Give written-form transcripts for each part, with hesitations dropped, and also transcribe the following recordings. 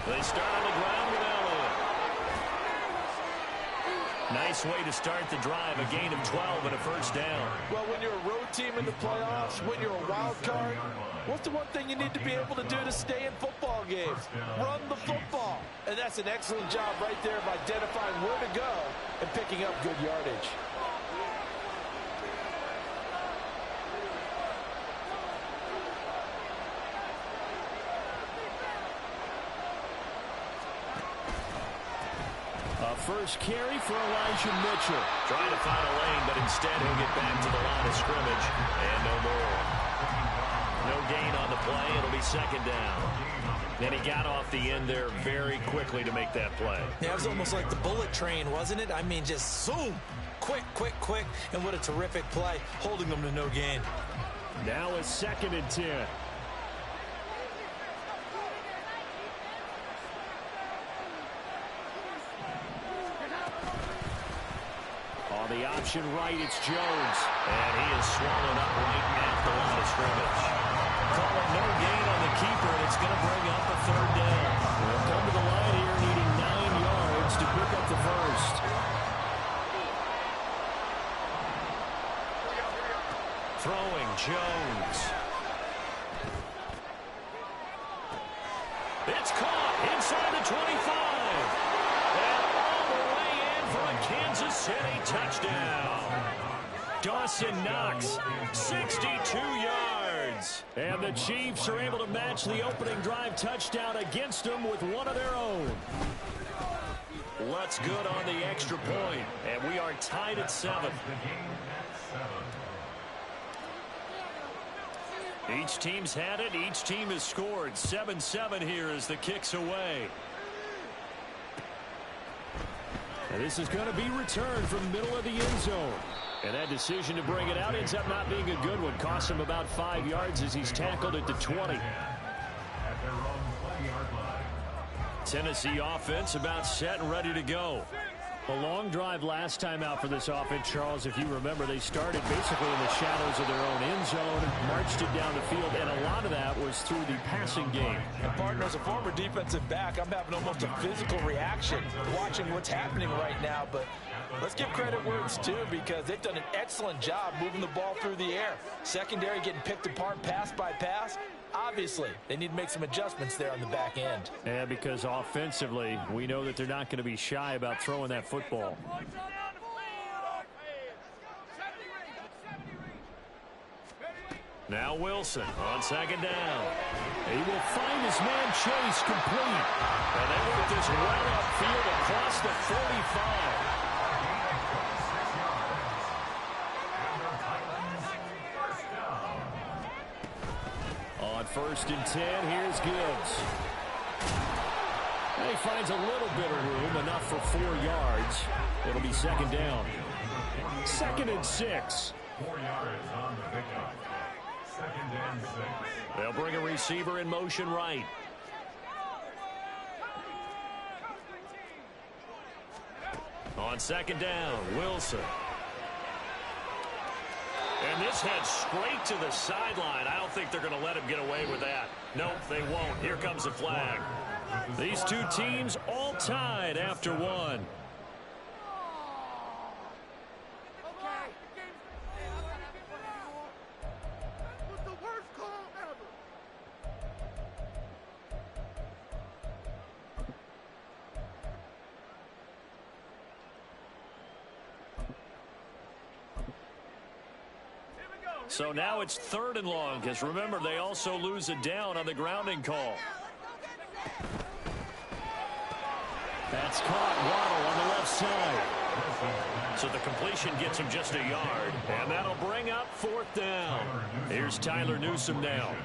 They start on the ground with Elliott. Nice way to start the drive. A gain of 12 and a first down. Well, when you're a road team in the playoffs, when you're a wild card, what's the one thing you need to be able to do to stay in football games? Run the football. And that's an excellent job right there of identifying where to go and picking up good yardage. First carry for Elijah Mitchell. Trying to find a lane, but instead he'll get back to the line of scrimmage. And no more. No gain on the play. It'll be second down. And he got off the end there very quickly to make that play. Yeah, it was almost like the bullet train, wasn't it? I mean, just zoom. Quick, quick, quick. And what a terrific play, holding them to no gain. Now a 2nd and 10. On the option right, it's Jones. And he is swallowed up right at the line of scrimmage. Call it no gain on the keeper, and it's going to bring up a 3rd down. We'll come to the line here needing 9 yards to pick up the first. Throwing Jones. It's caught inside the 25. Kansas City touchdown. Dawson Knox, 62 yards. And the Chiefs are able to match the opening drive touchdown against them with one of their own. Lutz good on the extra point, and we are tied at 7. Each team's had it. Each team has scored. 7-7 here as the kick's away. And this is going to be returned from the middle of the end zone. And that decision to bring it out ends up not being a good one. Costs him about 5 yards as he's tackled at the 20. Tennessee offense about set and ready to go. A long drive last time out for this offense, Charles. If you remember, they started basically in the shadows of their own end zone, marched it down the field, and a lot of that was through the passing game. And partner, as a former defensive back, I'm having almost a physical reaction watching what's happening right now. But let's give credit where it's due, because they've done an excellent job moving the ball through the air. Secondary getting picked apart pass by pass. Obviously, they need to make some adjustments there on the back end. Yeah, because offensively, we know that they're not going to be shy about throwing that football. Now Wilson on 2nd down. He will find his man Chase complete. And they work this well upfield across the 45. On 1st and 10, here's Gibbs. And he finds a little bit of room, enough for 4 yards. It'll be 2nd down. 2nd and 6. 4 yards on the pickup. 2nd and 6. They'll bring a receiver in motion right. On 2nd down, Wilson. And this heads straight to the sideline. I don't think they're going to let him get away with that. Nope, they won't. Here comes the flag. These two teams all tied after 1. So now it's 3rd and long, because remember, they also lose a down on the grounding call. That's caught. Waddle on the left side. So the completion gets him just a yard, and that'll bring up 4th down. Here's Tyler Newsome now.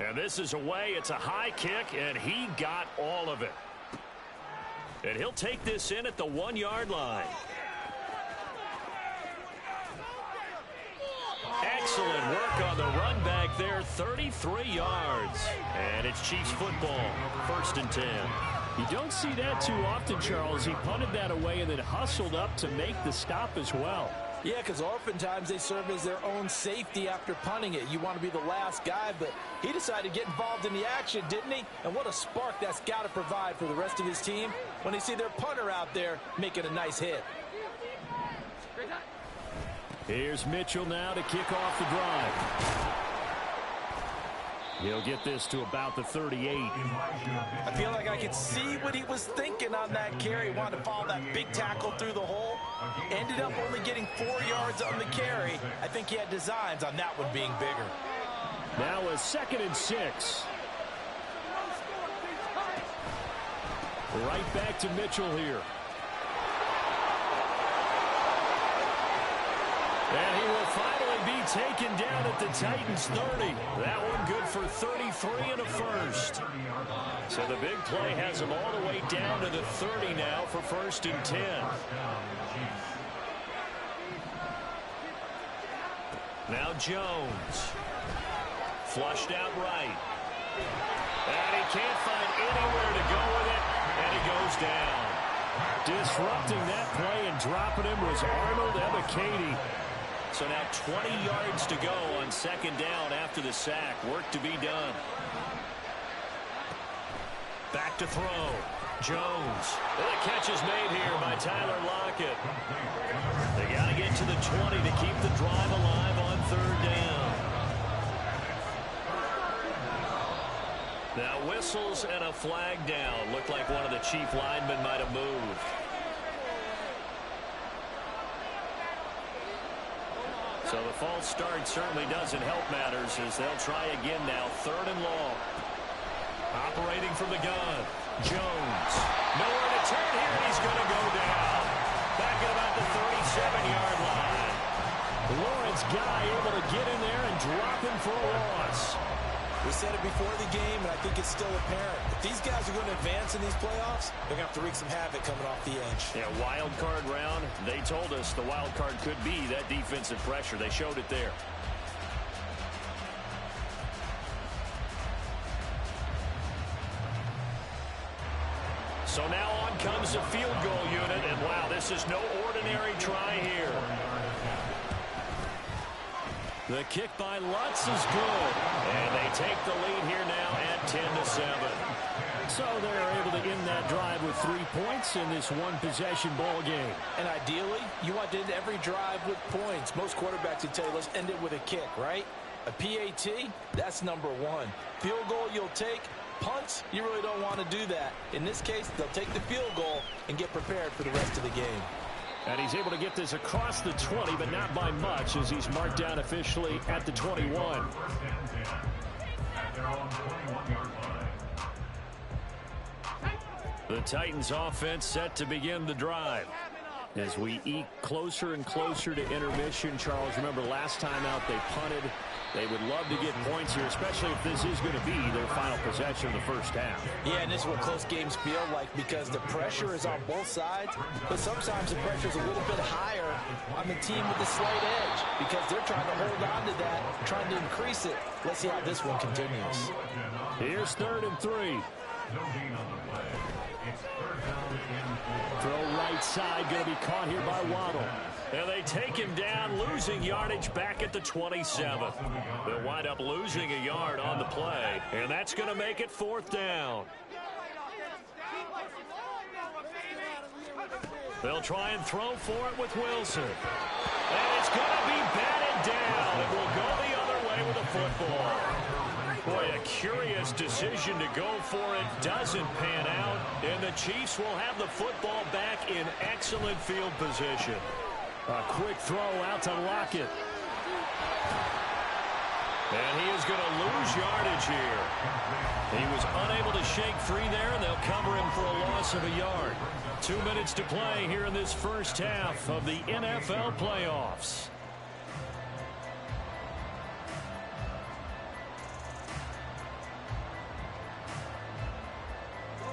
And this is away. It's a high kick, and he got all of it. And he'll take this in at the 1-yard line. Excellent work on the run back there, 33 yards. And it's Chiefs football, 1st and 10. You don't see that too often, Charles. He punted that away and then hustled up to make the stop as well. Yeah, because oftentimes they serve as their own safety after punting it. You want to be the last guy, but he decided to get involved in the action, didn't he? And what a spark that's got to provide for the rest of his team when they see their punter out there making a nice hit. Here's Mitchell now to kick off the drive. He'll get this to about the 38. I feel like I could see what he was thinking on that carry. Wanted to follow that big tackle through the hole. Ended up only getting 4 yards on the carry. I think he had designs on that one being bigger. Now a 2nd and 6. Right back to Mitchell here. And he will finally be taken down at the Titans' 30. That one good for 33 and a first. So the big play has him all the way down to the 30 now for 1st and 10. Now Jones. Flushed out right. And he can't find anywhere to go with it. And he goes down. Disrupting that play and dropping him was Arnold Ebiketie. So now 20 yards to go on 2nd down after the sack. Work to be done. Back to throw. Jones. And the catch is made here by Tyler Lockett. They got to get to the 20 to keep the drive alive on 3rd down. Now whistles and a flag down. Looked like one of the chief linemen might have moved. So the false start certainly doesn't help matters as they'll try again now. 3rd and long. Operating from the gun. Jones. Nowhere to turn here, and he's going to go down. Back at about the 37-yard line. Lawrence Guy able to get in there and drop him for a loss. We said it before the game, and I think it's still apparent. If these guys are going to advance in these playoffs, they're going to have to wreak some havoc coming off the edge. Yeah, wild card round. They told us the wild card could be that defensive pressure. They showed it there. So now on comes the field goal unit, and wow, this is no ordinary try here. The kick by Lutz is good. And they take the lead here now at 10-7. So they're able to end that drive with 3 points in this one-possession ball game. And ideally, you want to end every drive with points. Most quarterbacks would tell you, let's end it with a kick, right? A PAT, that's number 1. Field goal you'll take. Punts, you really don't want to do that. In this case, they'll take the field goal and get prepared for the rest of the game. And he's able to get this across the 20, but not by much, as he's marked down officially at the 21. The Titans offense set to begin the drive. As we eke closer and closer to intermission, Charles, remember last time out they punted. They would love to get points here, especially if this is going to be their final possession of the first half. Yeah, and this is what close games feel like because the pressure is on both sides, but sometimes the pressure is a little bit higher on the team with the slight edge because they're trying to hold on to that, trying to increase it. Let's see how this one continues. Here's 3rd and 3. Throw right side, going to be caught here by Waddle. And they take him down, losing yardage back at the 27th. They'll wind up losing a yard on the play, and that's going to make it 4th down. They'll try and throw for it with Wilson. And it's going to be batted down. It will go the other way with a football. Boy, a curious decision to go for it. Doesn't pan out. And the Chiefs will have the football back in excellent field position. A quick throw out to Lockett. And he is going to lose yardage here. He was unable to shake free there, and they'll cover him for a loss of a yard. 2 minutes to play here in this first half of the NFL playoffs.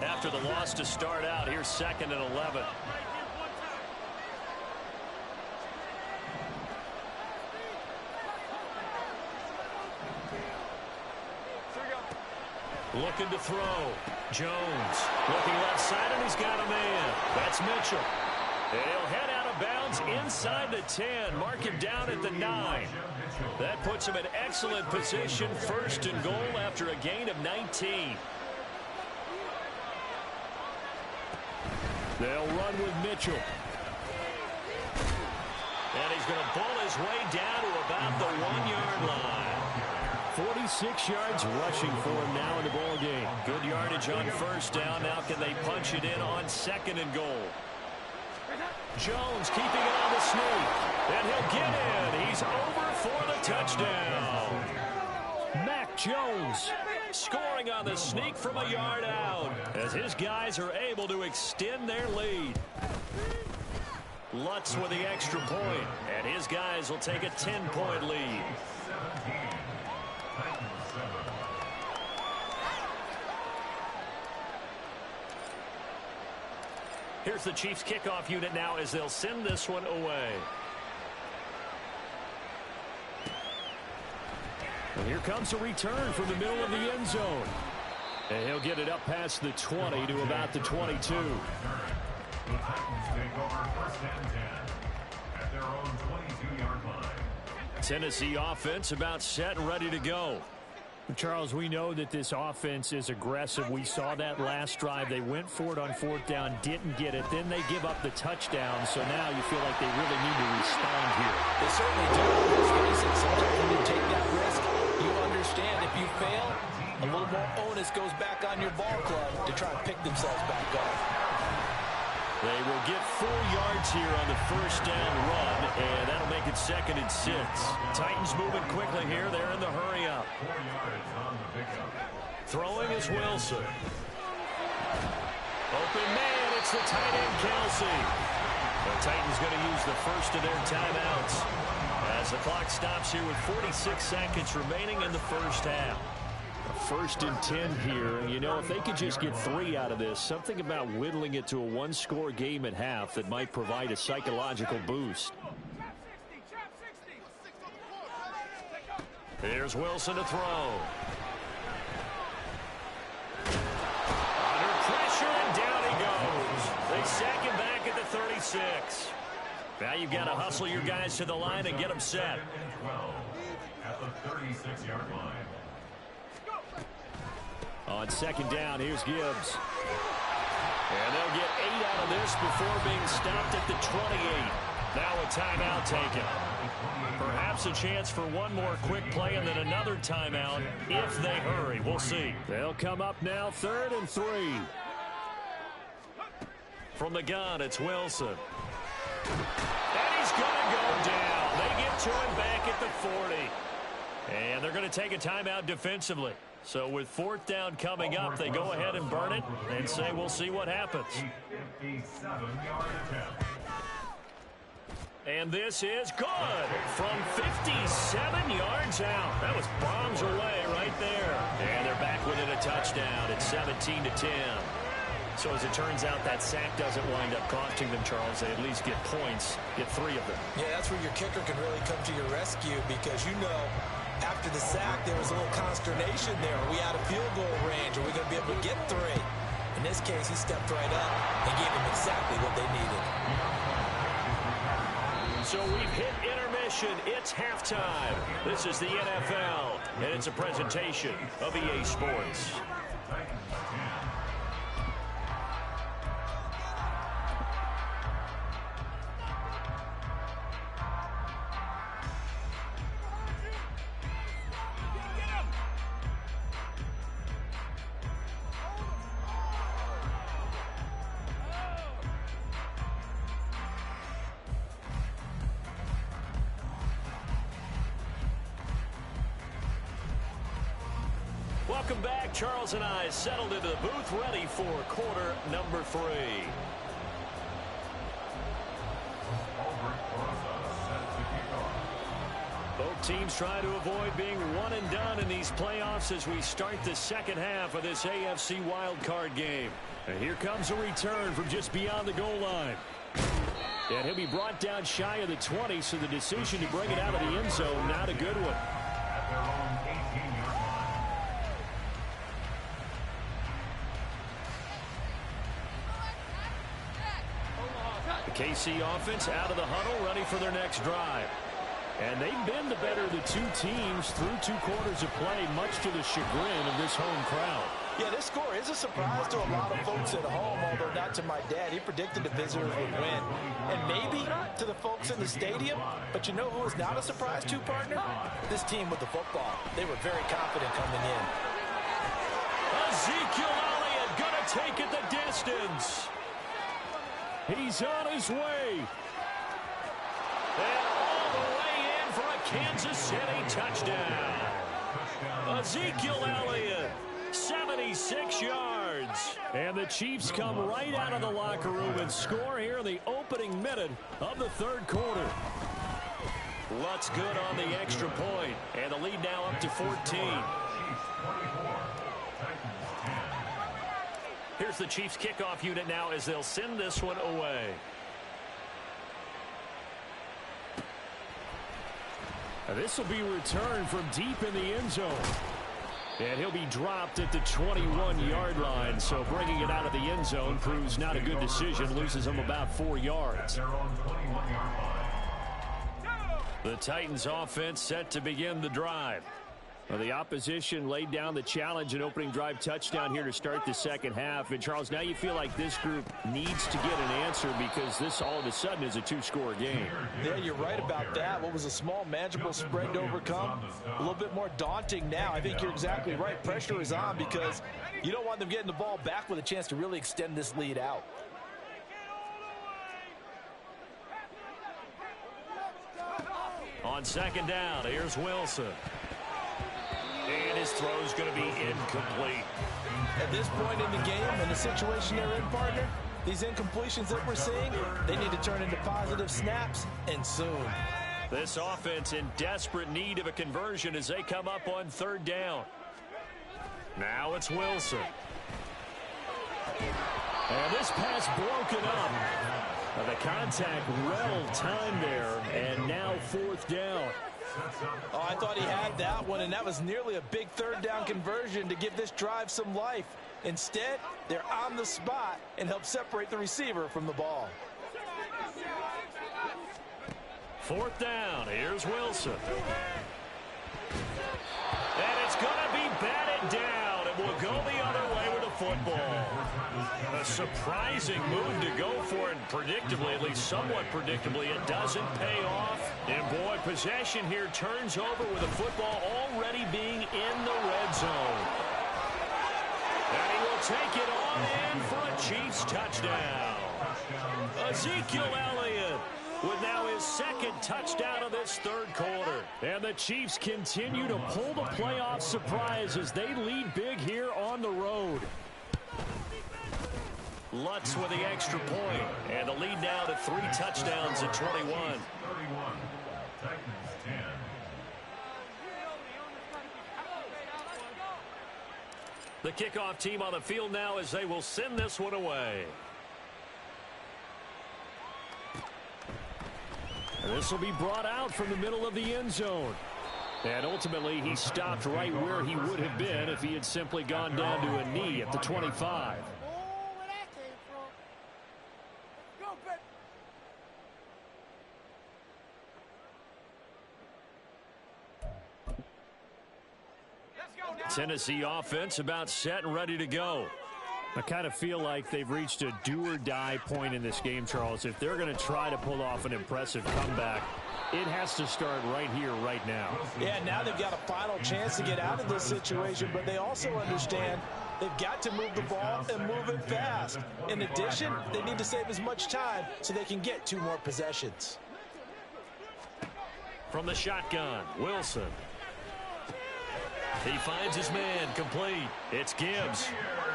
After the loss to start out, here's 2nd and 11. Looking to throw. Jones looking left side, and he's got a man. That's Mitchell. And he'll head out of bounds inside the 10. Mark him down at the 9. That puts him in excellent position, first and goal after a gain of 19. They'll run with Mitchell. And he's going to pull his way down to about the 1-yard line. 46 yards rushing for him now in the ball game. Good yardage on first down. Now can they punch it in on second and goal? Jones keeping it on the sneak. And he'll get in. He's over for the touchdown. Mac Jones scoring on the sneak from a yard out as his guys are able to extend their lead. Lutz with the extra point, and his guys will take a 10-point lead. Here's the Chiefs kickoff unit now as they'll send this one away. And here comes a return from the middle of the end zone. And he'll get it up past the 20 to about the 22. The Titans take over first and 10 at their own 22-yard line. Tennessee offense about set and ready to go. Charles, we know that this offense is aggressive. We saw that last drive. They went for it on fourth down, didn't get it. Then they give up the touchdown. So now you feel like they really need to respond here. They certainly do. Let's face it, sometimes when you take that risk, you understand if you fail, a little more onus goes back on your ball club to try to pick themselves back up. They will get 4 yards here on the first down run, and that'll make it 2nd and 6. Titans moving quickly here. They're in the hurry up. 4 yards on the pickup. Throwing is Wilson. Open man, it's the tight end Kelsey. The Titans going to use the first of their timeouts as the clock stops here with 46 seconds remaining in the first half. 1st and 10 here, and you know, if they could just get 3 out of this, something about whittling it to a one-score game at half that might provide a psychological boost. Here's Wilson to throw. Under pressure, and down he goes. They sack him back at the 36. Now you've got to hustle your guys to the line and get them set. 12 at the 36-yard line. On 2nd down, here's Gibbs. And they'll get 8 out of this before being stopped at the 28. Now a timeout taken. Perhaps a chance for one more quick play and then another timeout if they hurry. We'll see. They'll come up now 3rd and 3. From the gun, it's Wilson. And he's going to go down. They get to him back at the 40. And they're going to take a timeout defensively. So with 4th down coming up, they go ahead and burn it and say we'll see what happens. 57-yard attempt. And this is good from 57 yards out. That was bombs away right there. And they're back within a touchdown. It's 17-10. So as it turns out, that sack doesn't wind up costing them, Charles. They at least get points, get 3 of them. Yeah, that's where your kicker can really come to your rescue because, you know, after the sack, there was a little consternation there. Are we out of field goal range? Are we going to be able to get 3? In this case, he stepped right up and gave them exactly what they needed. So we've hit intermission. It's halftime. This is the NFL, and it's a presentation of EA Sports. Welcome back. Charles and I settled into the booth, ready for quarter number 3. Both teams try to avoid being one and done in these playoffs as we start the second half of this AFC wildcard game. And here comes a return from just beyond the goal line. And he'll be brought down shy of the 20, so the decision to bring it out of the end zone, not a good one. At their own 18-yard line. KC offense out of the huddle, ready for their next drive. And they've been the better of the two teams through 2 quarters of play, much to the chagrin of this home crowd. Yeah, this score is a surprise to a lot of folks at home, although not to my dad. He predicted the visitors would win. And maybe to the folks in the stadium. But you know who is not a surprise to, partner? This team with the football. They were very confident coming in. Ezekiel Elliott going to take it the distance. He's on his way. And all the way in for a Kansas City touchdown. Ezekiel Elliott, 76 yards. And the Chiefs come right out of the locker room and score here in the opening minute of the 3rd quarter. Lutz good on the extra point. And the lead now up to 14. Here's the Chiefs kickoff unit now as they'll send this one away. This will be returned from deep in the end zone. And he'll be dropped at the 21-yard line. So bringing it out of the end zone proves not a good decision. Loses him about 4 yards. The Titans offense set to begin the drive. Well, the opposition laid down the challenge and opening drive touchdown here to start the second half. And, Charles, now you feel like this group needs to get an answer because this all of a sudden is a 2-score game. Yeah, you're right about that. What was a small, manageable spread to overcome, a little bit more daunting now. I think you're exactly right. Pressure is on because you don't want them getting the ball back with a chance to really extend this lead out. On second down, here's Wilson. And his throw is going to be incomplete. At this point in the game and the situation they're in, partner, these incompletions that we're seeing, they need to turn into positive snaps, and soon. This offense in desperate need of a conversion as they come up on 3rd down. Now it's Wilson. And this pass broken up. The contact well timed there, and now 4th down. Oh, I thought he had that one, and that was nearly a big 3rd down conversion to give this drive some life. Instead, they're on the spot and help separate the receiver from the ball. 4th down, here's Wilson. And it's going to be batted down, and will go the other way with the football. A surprising move to go for it, and predictably, at least somewhat predictably, it doesn't pay off. And boy, possession here turns over with the football already being in the red zone. And he will take it on in for a Chiefs touchdown. Ezekiel Elliott with now his 2nd touchdown of this 3rd quarter. And the Chiefs continue to pull the playoff surprise as they lead big here on the road. Lutz with the extra point, and the lead now to 3 touchdowns at 21. The kickoff team on the field now as they will send this one away. And this will be brought out from the middle of the end zone. And ultimately, he stopped right where he would have been if he had simply gone down to a knee at the 25. Tennessee offense about set and ready to go. I kind of feel like they've reached a do-or-die point in this game, Charles. If they're going to try to pull off an impressive comeback, it has to start right here, right now. Yeah, now they've got a final chance to get out of this situation, but they also understand they've got to move the ball and move it fast. In addition, they need to save as much time so they can get 2 more possessions. From the shotgun, Wilson. He finds his man, complete. It's Gibbs.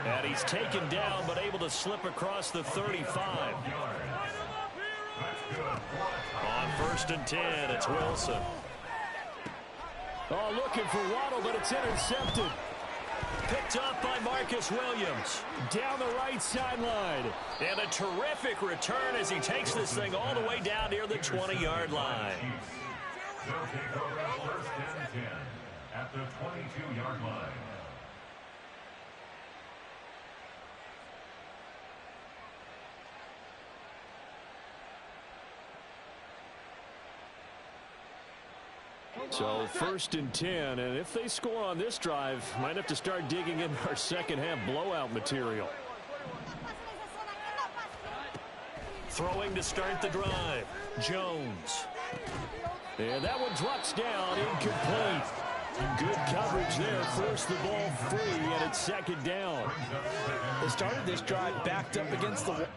And he's taken down, but able to slip across the 35. On 1st and 10, it's Wilson. Oh, looking for Waddle, but it's intercepted. Picked up by Marcus Williams. Down the right sideline. And a terrific return as he takes this thing all the way down near the 20-yard line. They'll take over 1st and 10 at the 22-yard line. So 1st and 10, and if they score on this drive, might have to start digging in our second half blowout material. Throwing to start the drive, Jones. And that one drops down, incomplete. Good coverage there, forced the ball free, and it's 2nd down. They started this drive backed up against the wall.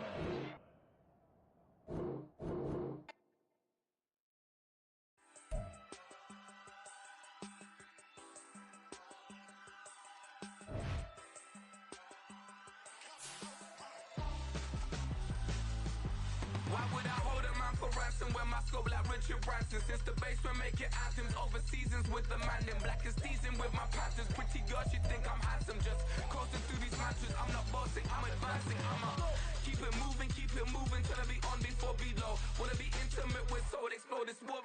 Why would I hold a man for ransom when my scope like Richard Branson? Since the basement making anthems over seasons with the man in black is teasing with my Panthers. Pretty girl, she think I'm handsome. Just coasting through these mantras. I'm not bossing, I'm advancing. Keep it moving till I be on before below. Wanna be intimate with soul, explore this world.